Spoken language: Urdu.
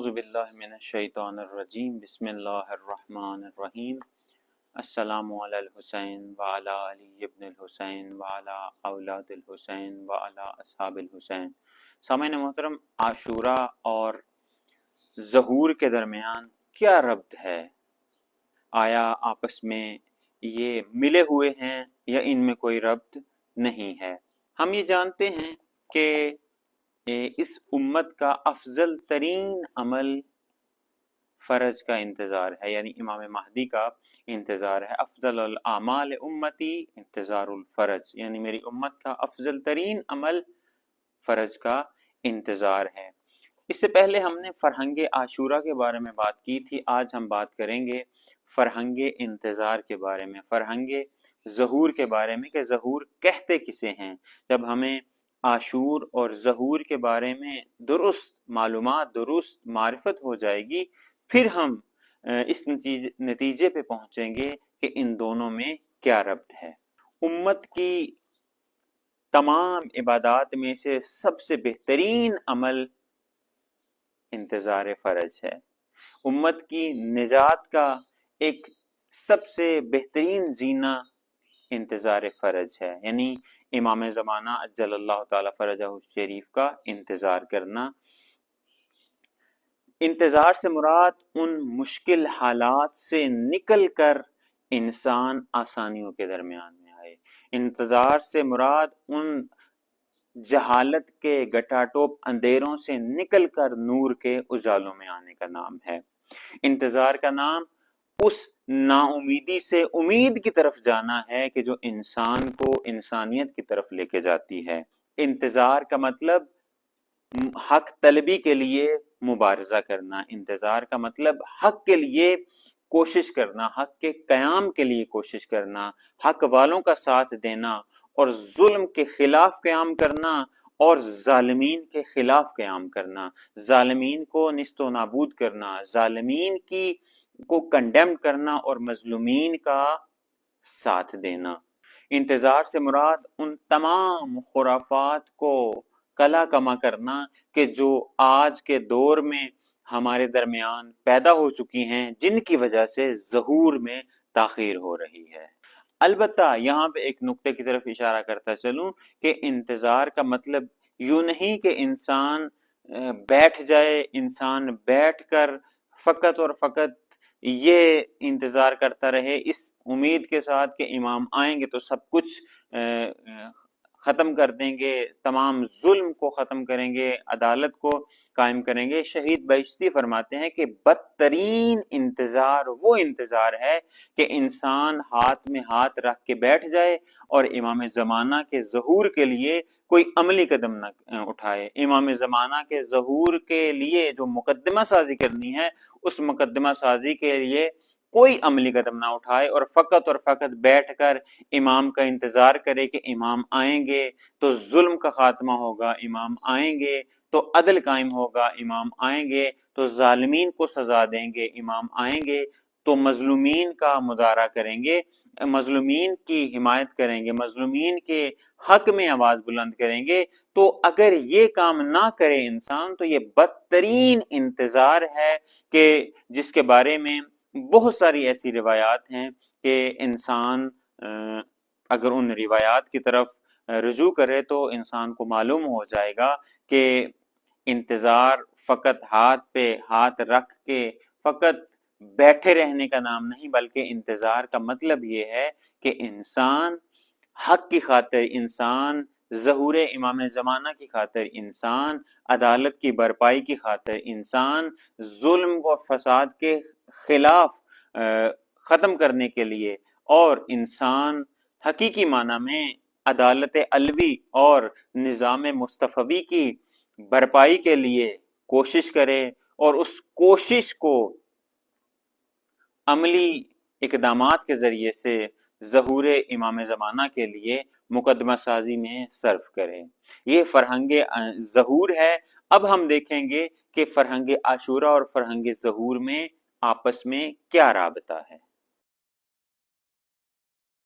اعوذ باللہ من الشیطان الرجیم بسم اللہ الرحمن الرحیم السلام علی الحسین وعلی علی ابن الحسین وعلی اولاد الحسین وعلی اصحاب الحسین۔ سامعین محترم، عاشورہ اور ظہور کے درمیان کیا ربط ہے؟ آیا آپس میں یہ ملے ہوئے ہیں یا ان میں کوئی ربط نہیں ہے؟ ہم یہ جانتے ہیں کہ اس امت کا افضل ترین عمل فرض کا انتظار ہے، یعنی امام مہدی کا انتظار ہے۔ افضل الاعمال امتی انتظار الفرج، یعنی میری امت کا افضل ترین عمل فرض کا انتظار ہے۔ اس سے پہلے ہم نے فرہنگ عاشورہ کے بارے میں بات کی تھی، آج ہم بات کریں گے فرہنگ انتظار کے بارے میں، فرہنگ ظہور کے بارے میں کہ ظہور کہتے کسے ہیں۔ جب ہمیں عاشور اور ظہور کے بارے میں درست معلومات، درست معرفت ہو جائے گی، پھر ہم اس نتیجے پہ پہنچیں گے کہ ان دونوں میں کیا ربط ہے۔ امت کی تمام عبادات میں سے سب سے بہترین عمل انتظار فرض ہے۔ امت کی نجات کا ایک سب سے بہترین زینہ انتظار فرض ہے، یعنی امام زمانہ اجل اللہ تعالی فرجہ الشریف کا انتظار کرنا۔ انتظار سے مراد ان مشکل حالات سے نکل کر انسان آسانیوں کے درمیان میں آئے۔ انتظار سے مراد ان جہالت کے گٹاٹوپ اندھیروں سے نکل کر نور کے اجالوں میں آنے کا نام ہے۔ انتظار کا نام اس نا امیدی سے امید کی طرف جانا ہے کہ جو انسان کو انسانیت کی طرف لے کے جاتی ہے۔ انتظار کا مطلب حق طلبی کے لیے مبارزہ کرنا، انتظار کا مطلب حق کے لیے کوشش کرنا، حق کے قیام کے لیے کوشش کرنا، حق والوں کا ساتھ دینا اور ظلم کے خلاف قیام کرنا اور ظالمین کے خلاف قیام کرنا، ظالمین کو نیست و نابود کرنا، ظالمین کو کنڈیم کرنا اور مظلومین کا ساتھ دینا۔ انتظار سے مراد ان تمام خرافات کو کلا کما کرنا کہ جو آج کے دور میں ہمارے درمیان پیدا ہو چکی ہیں، جن کی وجہ سے ظہور میں تاخیر ہو رہی ہے۔ البتہ یہاں پہ ایک نقطے کی طرف اشارہ کرتا چلوں کہ انتظار کا مطلب یوں نہیں کہ انسان بیٹھ جائے، انسان بیٹھ کر فقط اور فقط یہ انتظار کرتا رہے اس امید کے ساتھ کہ امام آئیں گے تو سب کچھ ختم کر دیں گے، تمام ظلم کو ختم کریں گے، عدالت کو قائم کریں گے۔ شہید بہشتی فرماتے ہیں کہ بدترین انتظار وہ انتظار ہے کہ انسان ہاتھ میں ہاتھ رکھ کے بیٹھ جائے اور امام زمانہ کے ظہور کے لیے کوئی عملی قدم نہ اٹھائے۔ امام زمانہ کے ظہور کے لیے جو مقدمہ سازی کرنی ہے، اس مقدمہ سازی کے لیے کوئی عملی قدم نہ اٹھائے اور فقط بیٹھ کر امام کا انتظار کرے کہ امام آئیں گے تو ظلم کا خاتمہ ہوگا، امام آئیں گے تو عدل قائم ہوگا، امام آئیں گے تو ظالمین کو سزا دیں گے، امام آئیں گے تو مظلومین کا مدارا کریں گے، مظلومین کی حمایت کریں گے، مظلومین کے حق میں آواز بلند کریں گے۔ تو اگر یہ کام نہ کرے انسان تو یہ بدترین انتظار ہے کہ جس کے بارے میں بہت ساری ایسی روایات ہیں کہ انسان اگر ان روایات کی طرف رجوع کرے تو انسان کو معلوم ہو جائے گا کہ انتظار فقط ہاتھ پہ ہاتھ رکھ کے فقط بیٹھے رہنے کا نام نہیں، بلکہ انتظار کا مطلب یہ ہے کہ انسان حق کی خاطر، انسان ظہور امام زمانہ کی خاطر، انسان عدالت کی برپائی کی خاطر، انسان ظلم و فساد کے خلاف ختم کرنے کے لیے اور انسان حقیقی معنی میں عدالت علوی اور نظام مصطفی کی برپائی کے لیے کوشش کرے اور اس کوشش کو عملی اقدامات کے ذریعے سے ظہور امام زمانہ کے لیے مقدمہ سازی میں صرف کرے۔ یہ فرہنگ ظہور ہے۔ اب ہم دیکھیں گے کہ فرہنگ عاشورہ اور فرہنگ ظہور میں آپس میں کیا رابطہ ہے۔